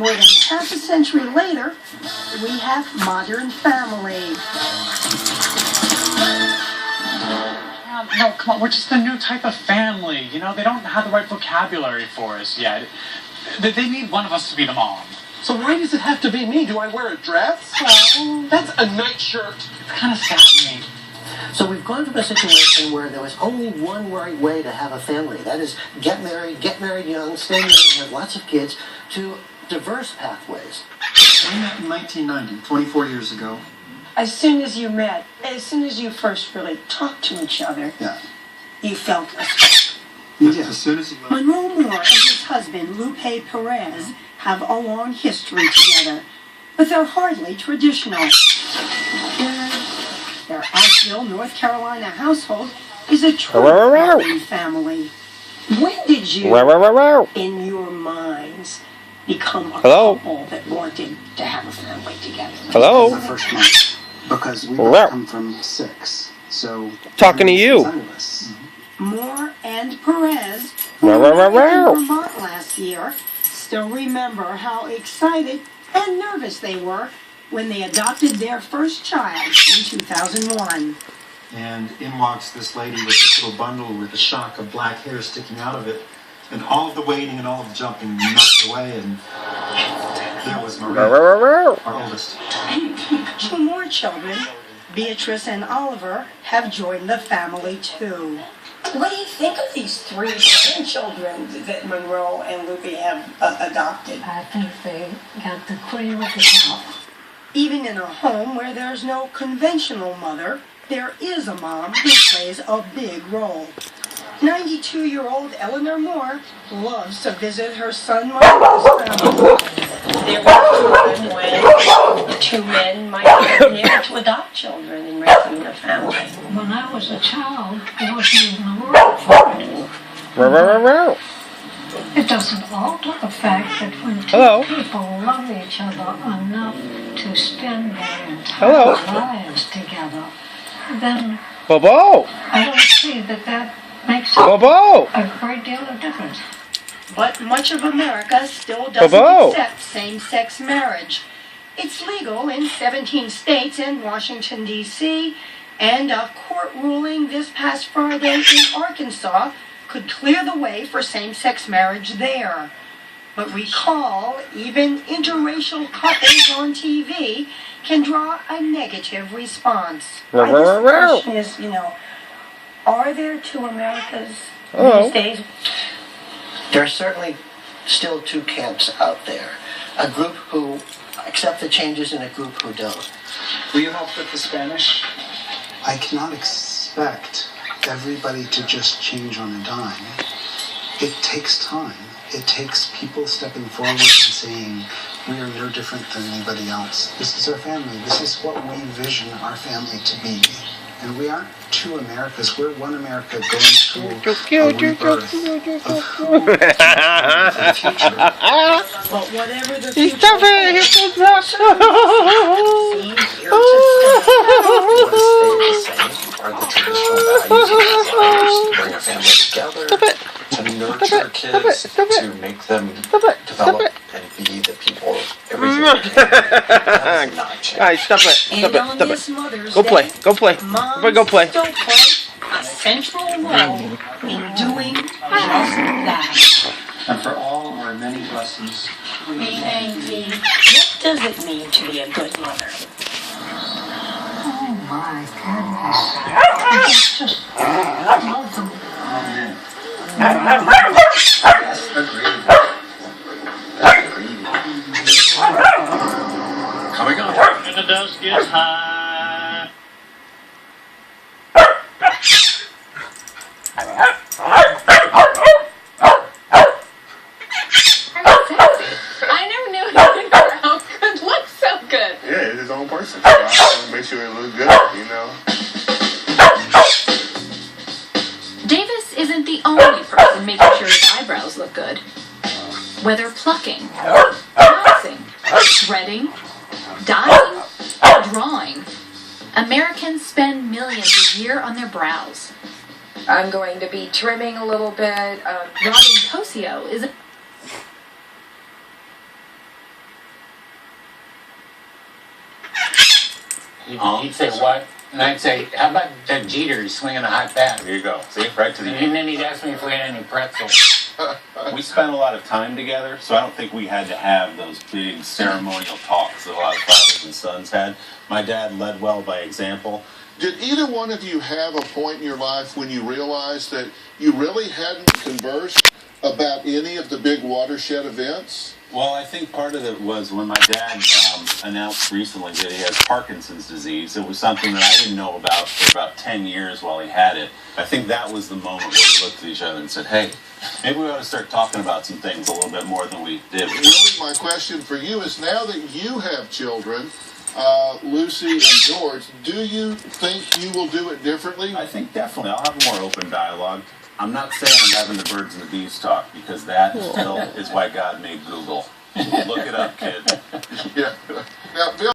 more than half a century later, we have Modern Family. No, come on, we're just a new type of family. You know, they don't have the right vocabulary for us yet. They need one of us to be the mom. So why does it have to be me? Do I wear a dress? Oh, that's a nightshirt. It's kind of sad to me. So we've gone from a situation where there was only one right way to have a family. That is, get married young, stay married, have lots of kids, to diverse pathways. I met in 1990, 24 years ago. As soon as you met, as soon as you first really talked to each other, Yeah. you felt a spark. Yeah. As soon as he met. Monroe Moore and his husband, Lupe Perez, have a long history together, but they're hardly traditional. Their Asheville, North Carolina household is a true happy family. When did you, in your minds, become a couple that wanted to have a family together? The first month, because we both come from 6, so talking to you. Moore and Perez, who were in Vermont last year, still remember how excited and nervous they were when they adopted their first child in 2001. And in walks this lady with this little bundle with a shock of black hair sticking out of it. And all of the waiting and all of the jumping melted away, and there was Maria, our oldest. 2 more children, Beatrice and Oliver, have joined the family too. What do you think of these 3 grandchildren that Monroe and Lupe have adopted? I think they got the cream of the crop. Even in a home where there's no conventional mother, there is a mom who plays a big role. 92-year-old Eleanor Moore loves to visit her son Michael's family. There was a time when the 2 men might have been able to adopt children and raising a family. When I was a child, there wasn't even a word for it. It doesn't alter the fact that when 2 people love each other enough to spend their entire lives together, then I don't see that makes a great deal of difference. But much of America still doesn't accept same-sex marriage. It's legal in 17 states and Washington, D.C., and a court ruling this past Friday in Arkansas could clear the way for same-sex marriage there. But recall, even interracial couples on TV can draw a negative response. My question is, are there 2 Americas these days? There are certainly still 2 camps out there. A group who accept the changes and a group who don't. Will you help with the Spanish? I cannot expect everybody to just change on a dime. It takes time. It takes people stepping forward and saying, we are no different than anybody else. This is our family. This is what we vision our family to be. And we aren't 2 Americas. We're one America going through a rebirth of who we are for the future. But whatever the future Stop it! Here comes that. Are the traditional values to bring a family together, to nurture kids, to make them develop and be the people everything that is not change. Guys, stop it. Go play. Go play. Still play a central role in doing just that. And for all our many blessings, What does it mean to be a good mother? Oh my goodness. It's just, I love them. amen. Coming on. And the dust gets high. I never knew a girl could look so good. Yeah, it's his own person. So I want to make sure it looks good, Davis isn't the only person making sure his eyebrows look good. Whether plucking, waxing, threading, dyeing, or drawing, Americans spend millions a year on their brows. I'm going to be trimming a little bit. Robin Cosio is a He'd say, what? And I'd say, how about that Jeter? He's swinging a hot bat. There you go. See, right to the And then he'd ask me if we had any pretzels. We spent a lot of time together, so I don't think we had to have those big ceremonial talks that a lot of fathers and sons had. My dad led well by example. Did either one of you have a point in your life when you realized that you really hadn't conversed about any of the big watershed events? Well, I think part of it was when my dad announced recently that he has Parkinson's disease. It was something that I didn't know about for about 10 years while he had it. I think that was the moment where we looked at each other and said, hey, maybe we ought to start talking about some things a little bit more than we did. Really, my question for you is, now that you have children, Lucy and George, do you think you will do it differently? I think definitely. I'll have a more open dialogue. I'm not saying I'm having the birds and the bees talk, because that still is why God made Google. Look it up, kid. Yeah. Now, Bill,